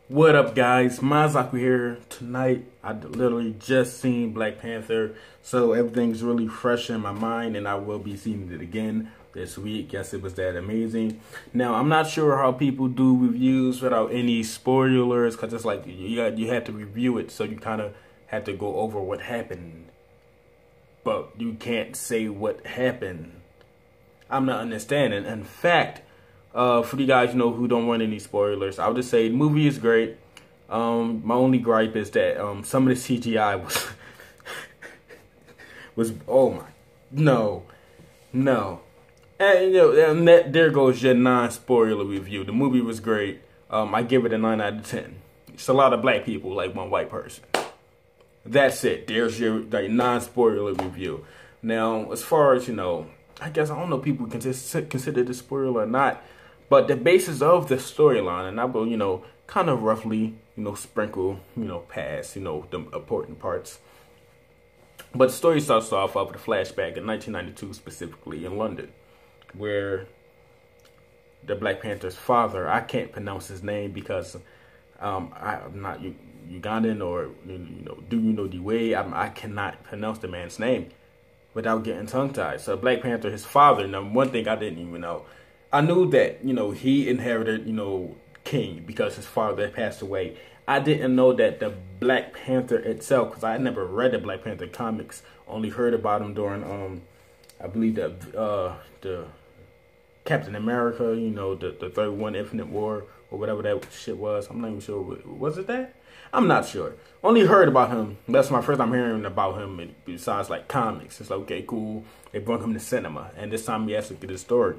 What up, guys? Mazaku here. Tonight, I literally just seen Black Panther, so everything's really fresh in my mind, and I will be seeing it again this week. Yes, it was that amazing. Now, I'm not sure how people do reviews without any spoilers, because it's like you have to review it, so you kind of have to go over what happened, but you can't say what happened. I'm not understanding. In fact, for you guys who don't want any spoilers, I'll just say the movie is great. My only gripe is that some of the CGI was oh my no. And and there goes your non-spoiler review. The movie was great. I give it a 9 out of 10. It's a lot of black people, like one white person. That's it. There's your non-spoiler review. Now, as far as I guess I don't know if people consider this spoiler or not. But the basis of the storyline, and I will, kind of roughly, sprinkle, past, the important parts. But the story starts off with a flashback in 1992, specifically in London, where the Black Panther's father, I can't pronounce his name because I'm not Ugandan or, do you know the way? I cannot pronounce the man's name without getting tongue-tied. So Black Panther, his father, now one thing I didn't even know. I knew that, he inherited, King because his father passed away. I didn't know that the Black Panther itself, because I had never read the Black Panther comics, only heard about him during, I believe the Captain America, the third one, Infinite War, or whatever that shit was. I'm not even sure. Was it that? I'm not sure. Only heard about him. That's my first time hearing about him besides, like, comics. It's like, okay, cool. They brought him to cinema. And this time he actually get his story.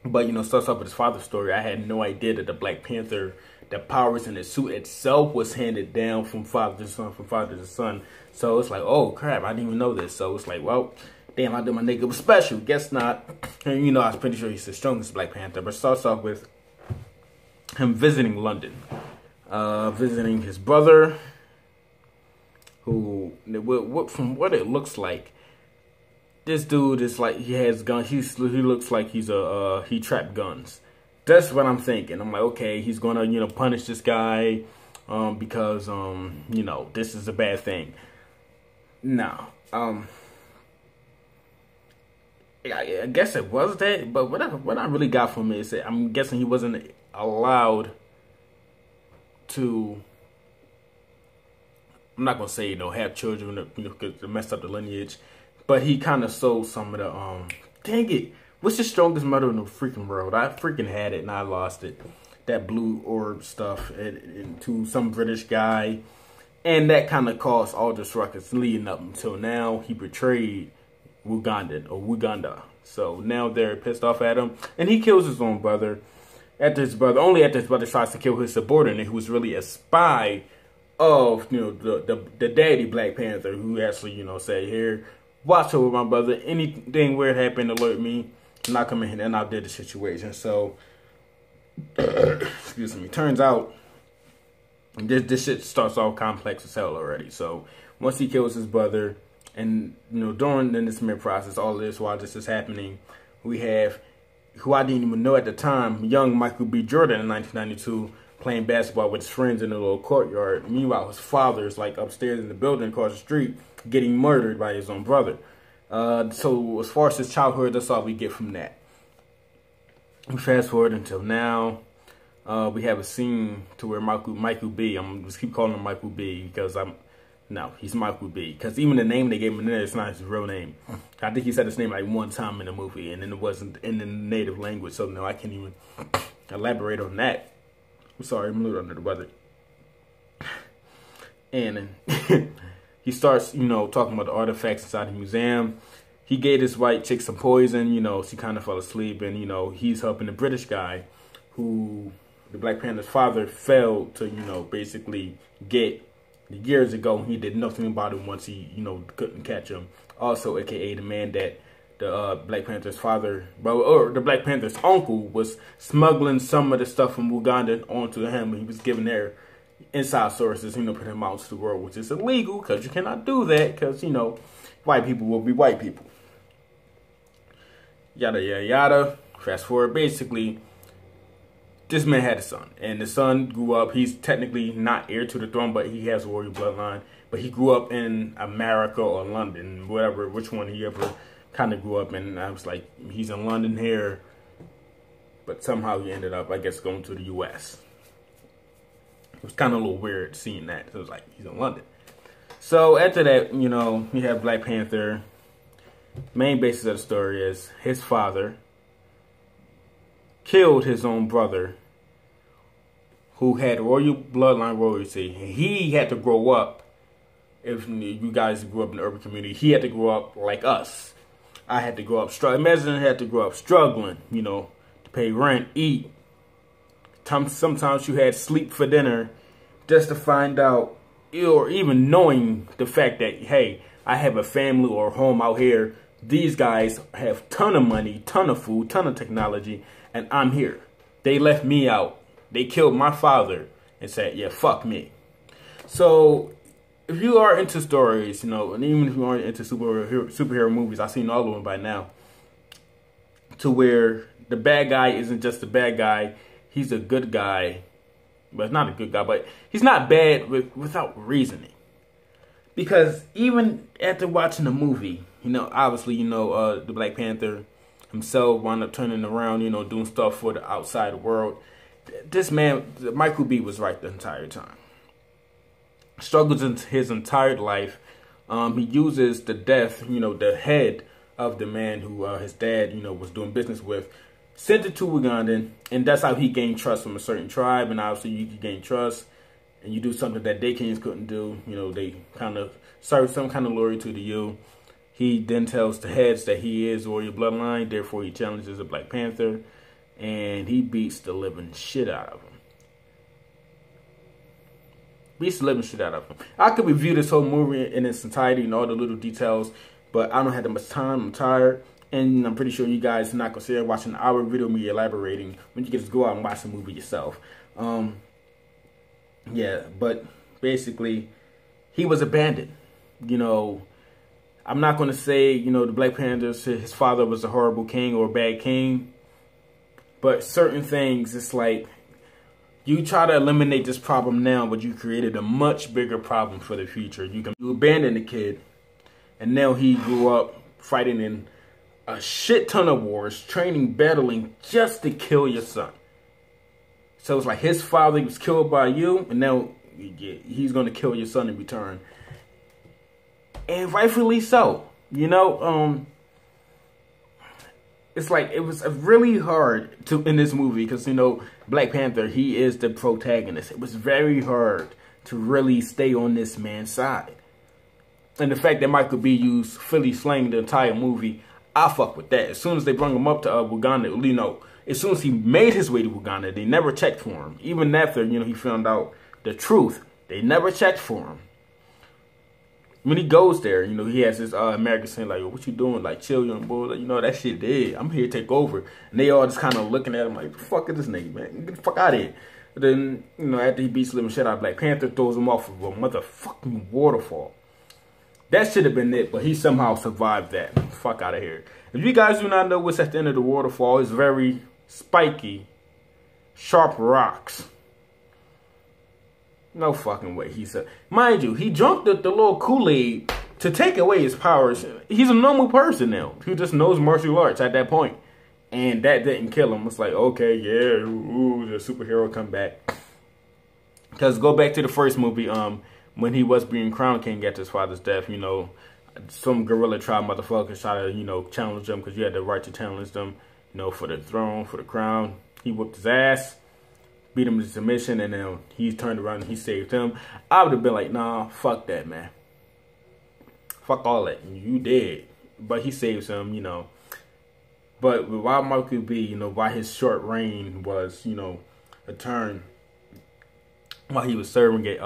But, starts off with his father's story. I had no idea that the Black Panther, the powers in the suit itself was handed down from father to son, from father to son. So it's like, oh, crap, I didn't even know this. So it's like, well, damn, I did my nigga was special. Guess not. And, I was pretty sure he's the strongest Black Panther. But it starts off with him visiting London. Visiting his brother, who, from what it looks like, this dude is like, he has guns. He looks like he trapped guns. That's what I'm thinking. I'm like, okay, he's gonna, punish this guy, because, this is a bad thing. No, I guess it was that, but what I really got from it is that I'm guessing he wasn't allowed to, I'm not gonna say, have children, to mess up the lineage. But he kind of sold some of the, dang it, what's the strongest metal in the freaking world? I freaking had it and I lost it. That blue orb stuff to some British guy. And that kind of caused all this ruckus leading up until now. He betrayed Uganda. So now they're pissed off at him. And he kills his own brother. Only after his brother tries to kill his subordinate, who was really a spy of, the daddy Black Panther, who actually, said, here, watch over my brother. Anything weird happen, alert me. And I come in here and I'll deal the situation. So, excuse me. Turns out, this shit starts off complex as hell already. So, once he kills his brother, and, during this mid-process, all this, while this is happening, we have, who I didn't even know at the time, young Michael B. Jordan in 1992, playing basketball with his friends in a little courtyard. Meanwhile, his father is, like, upstairs in the building across the street, getting murdered by his own brother. So as far as his childhood, that's all we get from that. We fast forward until now. We have a scene to where Michael B. I'm just keep calling him Michael B. because he's Michael B. Because even the name they gave him in there, it's not his real name. I think he said his name like one time in the movie, and then it wasn't in the native language. So no, I can't even elaborate on that. I'm sorry, I'm a little under the weather. And he starts, talking about the artifacts inside the museum. He gave this white chick some poison, she kind of fell asleep. And, he's helping the British guy who the Black Panther's father failed to, basically get years ago. He did nothing about it once he, couldn't catch him. Also, a.k.a. the man that the Black Panther's father, or the Black Panther's uncle, was smuggling some of the stuff from Uganda onto him. He was giving their inside sources, put him out to the world, which is illegal because you cannot do that because, white people will be white people. Yada, yada, yada. Fast forward, basically, this man had a son, and the son grew up. He's technically not heir to the throne, but he has a royal bloodline. But he grew up in America or London, whatever, which one he ever kind of grew up in. And I was like, he's in London here, but somehow he ended up, I guess, going to the U.S. It was kind of a little weird seeing that. It was like, he's in London. So after that, you know, you have Black Panther. Main basis of the story is his father killed his own brother who had royal bloodline royalty. He had to grow up, if you guys grew up in the urban community, he had to grow up like us. I had to grow up struggling. Imagine I had to grow up struggling, you know, to pay rent, eat. Sometimes you had sleep for dinner just to find out, or even knowing the fact that, hey, I have a family or a home out here. These guys have ton of money, ton of food, ton of technology, and I'm here. They left me out. They killed my father and said, yeah, fuck me. So if you are into stories, you know, and even if you aren't into superhero movies, I've seen all of them by now, to where the bad guy isn't just a bad guy, he's a good guy. But not a good guy, but he's not bad without reasoning. Because even after watching the movie, you know, obviously, you know, the Black Panther himself wound up turning around, you know, doing stuff for the outside world. This man, Michael B, was right the entire time. Struggles in his entire life. He uses the death, you know, the head of the man who his dad, you know, was doing business with, sent it to Uganda, and that's how he gained trust from a certain tribe. And obviously, you can gain trust, and you do something that they kings couldn't do. You know, they kind of serve some kind of loyalty to you. He then tells the heads that he is royal bloodline, therefore he challenges the Black Panther, and he beats the living shit out of him. Beats the living shit out of him. I could review this whole movie in its entirety and all the little details, but I don't have that much time. I'm tired. And I'm pretty sure you guys are not going to sit there watching our video me elaborating when you can just go out and watch the movie yourself. Yeah, but basically, he was abandoned. You know, I'm not going to say, you know, the Black Panthers, his father was a horrible king or a bad king. But certain things, it's like, you try to eliminate this problem now, but you created a much bigger problem for the future. You abandoned the kid, and now he grew up fighting in a shit ton of wars, training, battling just to kill your son. So it's like his father was killed by you, and now he's going to kill your son in return. And rightfully so. You know, it's like it was really hard to in this movie because, you know, Black Panther, he is the protagonist. It was very hard to really stay on this man's side. And the fact that Michael B used Philly slang the entire movie, I fuck with that. As soon as they brought him up to Uganda, you know, as soon as he made his way to Uganda, they never checked for him. Even after, you know, he found out the truth, they never checked for him. When he goes there, you know, he has this American saying like, what you doing? Like, chill, young boy. Like, you know, that shit dead. I'm here to take over. And they all just kind of looking at him like, the fuck is this nigga, man? Get the fuck out of here. But then, you know, after he beats the living shit out of Black Panther, throws him off of a motherfucking waterfall. That should have been it, but he somehow survived that. Fuck out of here. If you guys do not know what's at the end of the waterfall, it's very spiky, sharp rocks. No fucking way, he said. Mind you, he drunk the little Kool-Aid to take away his powers. He's a normal person now. He just knows martial arts at that point. And that didn't kill him. It's like, okay, yeah, ooh, the superhero come back. Because go back to the first movie, when he was being crowned king after his father's death, you know, some guerrilla tribe motherfuckers try to, you know, challenge him because you had the right to challenge them, you know, for the throne, for the crown. He whooped his ass, beat him to submission, and then he turned around and he saved him. I would have been like, nah, fuck that, man. Fuck all that. You did. But he saves him, you know. But while Michael B, you know, while his short reign was, you know, a turn, while he was serving it,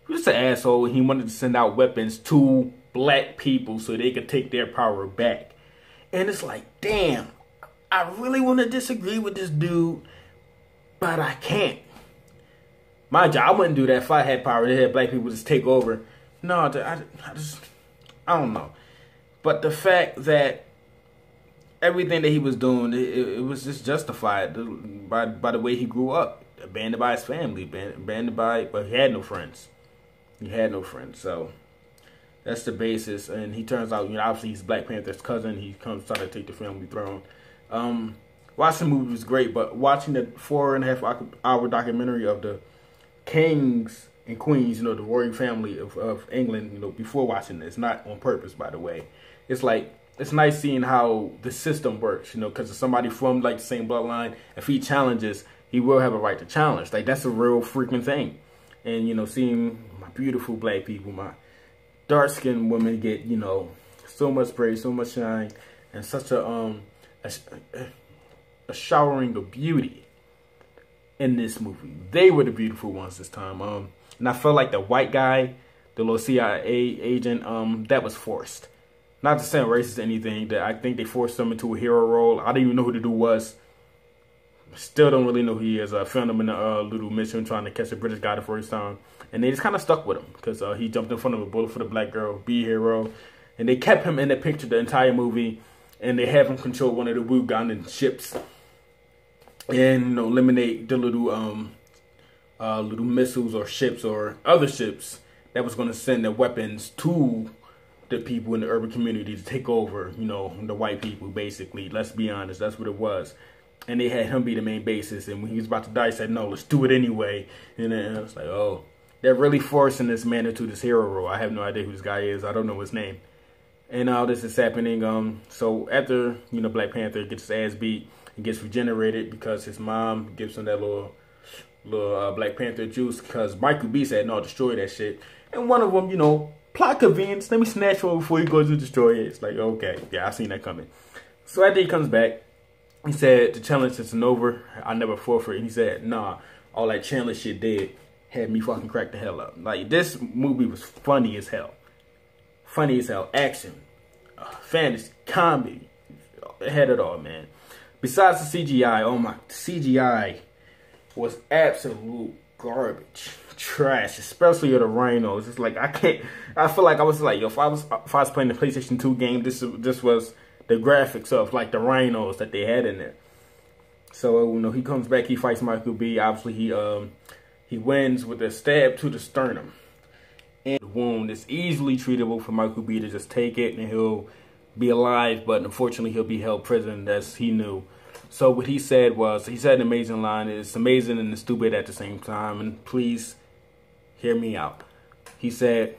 he was an asshole. He wanted to send out weapons to black people so they could take their power back. And it's like, damn, I really want to disagree with this dude, but I can't. Mind you, I wouldn't do that if I had power to have black people just take over. No, I don't know. But the fact that everything that he was doing, it was just justified by the way he grew up. Abandoned by his family, abandoned by, but he had no friends. He had no friends, so that's the basis. And he turns out, you know, obviously he's Black Panther's cousin. He comes trying to take the family throne. Watching the movie was great, but watching the 4.5-hour documentary of the kings and queens, you know, the royal family of England, you know, before watching this, not on purpose, by the way, it's like, it's nice seeing how the system works, you know, because if somebody from like the same bloodline, if he challenges, he will have a right to challenge. Like, that's a real freaking thing. And, you know, seeing my beautiful black people, my dark-skinned women get, you know, so much praise, so much shine, and such a showering of beauty in this movie. They were the beautiful ones this time. And I felt like the white guy, the little CIA agent, that was forced. Not to sound racist or anything, that I think they forced him into a hero role. I didn't even know who the dude was. Still don't really know who he is. I found him in a little mission trying to catch a British guy the first time. And they just kind of stuck with him because he jumped in front of a bullet for the black girl, be a hero. And they kept him in the picture the entire movie. And they have him control one of the Ugandan ships. And, you know, eliminate the little missiles or ships or other ships that was going to send their weapons to the people in the urban community to take over, you know, the white people, basically. Let's be honest, that's what it was. And they had him be the main basis. And when he was about to die, he said, no, let's do it anyway. And then I was like, oh, they're really forcing this man into this hero role. I have no idea who this guy is. I don't know his name. And all this is happening. So after, you know, Black Panther gets his ass beat, he gets regenerated because his mom gives him that little Black Panther juice because Michael B said, no, destroy that shit. And one of them, you know, plot convenience, let me snatch one before he goes to destroy it. It's like, okay, yeah, I seen that coming. So after he comes back, he said, the challenge isn't over. I never forfeit. And he said, nah, all that challenge shit did had me fucking crack the hell up. Like, this movie was funny as hell. Funny as hell. Action. Fantasy. Comedy. It had it all, man. Besides the CGI, oh my, CGI was absolute garbage. Trash. Especially of the rhinos. It's like, I feel like I was like, yo, if I was playing the PlayStation 2 game, this was the graphics of like the rhinos that they had in there. So, you know, he comes back, he fights Michael B. Obviously, he wins with a stab to the sternum. And the wound is easily treatable for Michael B. to just take it and he'll be alive, but unfortunately he'll be held prisoner, as he knew. So what he said was, he said an amazing line. It's amazing and stupid at the same time, and please hear me out. He said,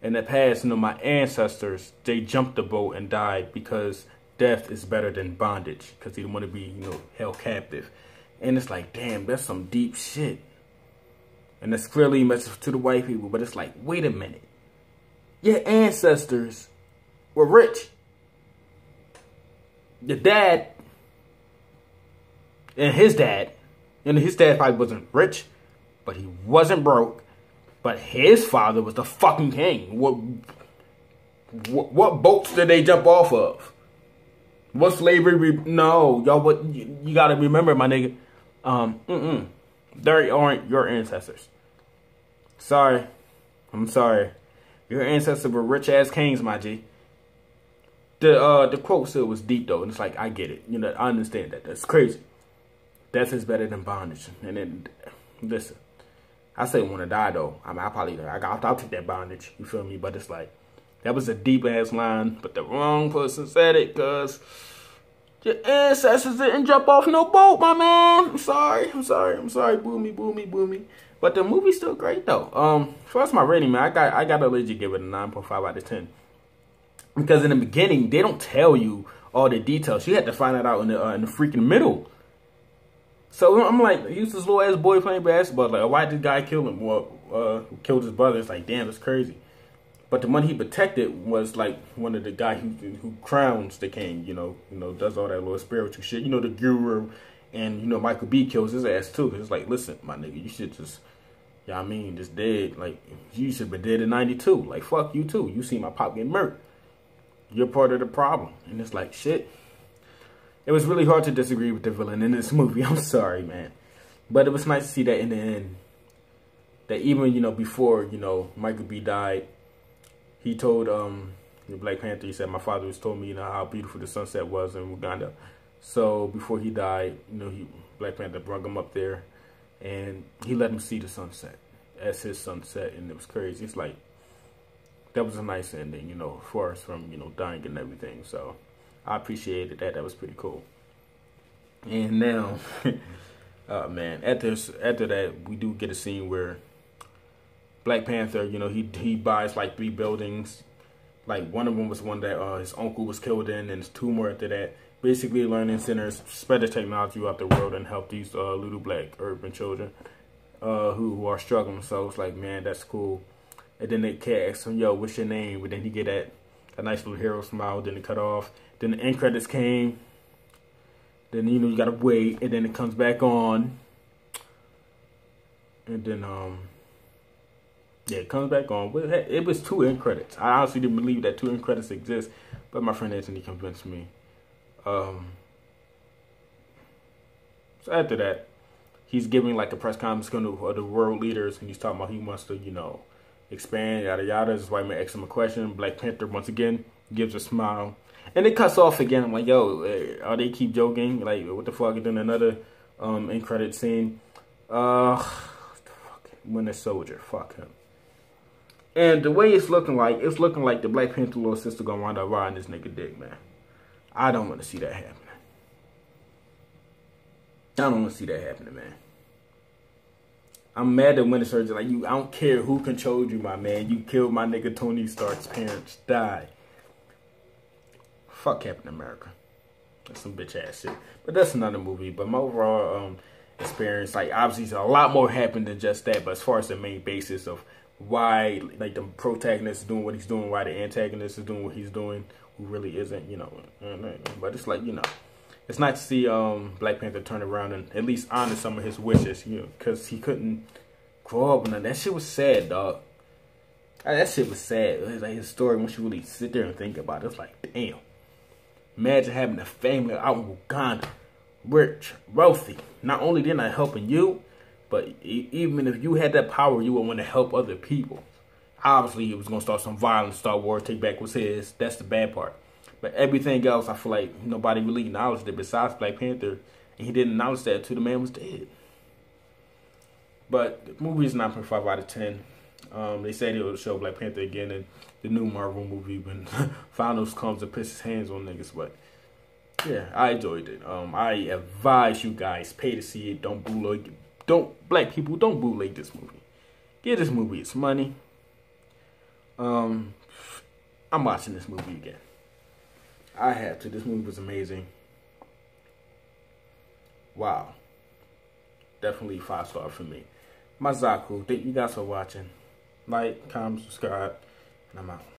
in the past, you know, my ancestors, they jumped the boat and died because death is better than bondage, because they didn't want to be, you know, held captive. And it's like, damn, that's some deep shit. And that's clearly a message to the white people, but it's like, wait a minute. Your ancestors were rich. Your dad and his dad probably wasn't rich, but he wasn't broke. But his father was the fucking king. What boats did they jump off of? What slavery? No, y'all. What you gotta remember, my nigga. They aren't your ancestors. Sorry, I'm sorry. Your ancestors were rich ass kings, my G. The quote still was deep though, and it's like, I get it. You know, I understand that. That's crazy. Death is better than bondage. And then listen. I say want to die though. I mean, I'll take that bondage. You feel me? But it's like, that was a deep ass line, but the wrong person said it, cause your ancestors didn't jump off no boat, my man. I'm sorry. Boo me. But the movie's still great though. So that's my rating, man. I gotta legit give it a 9.5 out of 10. Because in the beginning, they don't tell you all the details. You had to find that out in the freaking middle. So I'm like, he's this little ass boy playing basketball. Like, why did the guy kill him? Well, killed his brother. It's like, damn, that's crazy. But the one he protected was like one of the guy who crowns the king. You know, does all that little spiritual shit. You know, the guru, and you know, Michael B kills his ass too. It's like, listen, my nigga, you should just, yeah, I mean, just dead. Like, you should have been dead in '92. Like, fuck you too. You see my pop get murdered. You're part of the problem. And it's like, shit. It was really hard to disagree with the villain in this movie. I'm sorry, man. But it was nice to see that in the end. That even, you know, before, you know, Michael B died, he told, you Black Panther, he said, my father was told me, you know, how beautiful the sunset was in Uganda. So before he died, you know, Black Panther brought him up there, and he let him see the sunset as his sunset, and it was crazy. It's like, that was a nice ending, you know, for us from, you know, dying and everything. So I appreciated that. That was pretty cool. And now, man, after that, we do get a scene where Black Panther, you know, he buys like 3 buildings. Like one of them was one that his uncle was killed in, and there's 2 more after that. Basically, learning centers spread the technology throughout the world and help these little black urban children who are struggling. So it's like, man, that's cool. And then the cat asks him, yo, what's your name? But then he get a nice little hero smile. Then it cut off. Then the end credits came. Then, you know, you gotta wait. And then it comes back on. And then, yeah, it comes back on. It was 2 end credits. I honestly didn't believe that 2 end credits exist. But my friend Anthony convinced me. So after that, he's giving like a press conference of the world leaders. And he's talking about he wants to, you know, expand, yada yada. This white man asks him a question. Black Panther once again gives a smile, and it cuts off again. I'm like, yo, are they keep joking? Like, what the fuck? And then another end credit scene. Winter Soldier, fuck him. And the way it's looking like the Black Panther little sister gonna wind up riding this nigga dick, man. I don't want to see that happening. I don't want to see that happening, man. I'm mad at Winter Soldier. Like, I don't care who controlled you, my man. You killed my nigga Tony Stark's parents. Die. Fuck Captain America. That's some bitch ass shit. But that's another movie. But my overall experience, like, obviously a lot more happened than just that. But as far as the main basis of why, like, the protagonist is doing what he's doing, why the antagonist is doing what he's doing, who really isn't, you know. But it's like, you know, it's nice to see Black Panther turn around and at least honor some of his wishes, you know, because he couldn't grow up. And that shit was sad, dog. That shit was sad. It was like his story, once you really sit there and think about it, it's like, damn. Imagine having a family out in Uganda, rich, wealthy. Not only they're not helping you, but even if you had that power, you would want to help other people. Obviously, it was going to start some violence, start war, take back what's his. That's the bad part. But everything else, I feel like nobody really acknowledged it besides Black Panther. And he didn't acknowledge that until the man was dead. But the movie is 9.5 out of 10. They said they would show Black Panther again in the new Marvel movie when Thanos comes and puts his hands on niggas. But yeah, I enjoyed it. I advise you guys, pay to see it. Don't bootleg. Black people, don't bootleg this movie. Give this movie its money. I'm watching this movie again. I have to. This movie was amazing. Wow. Definitely 5-star for me. Mazaku, thank you guys for watching. Like, comment, subscribe, and I'm out.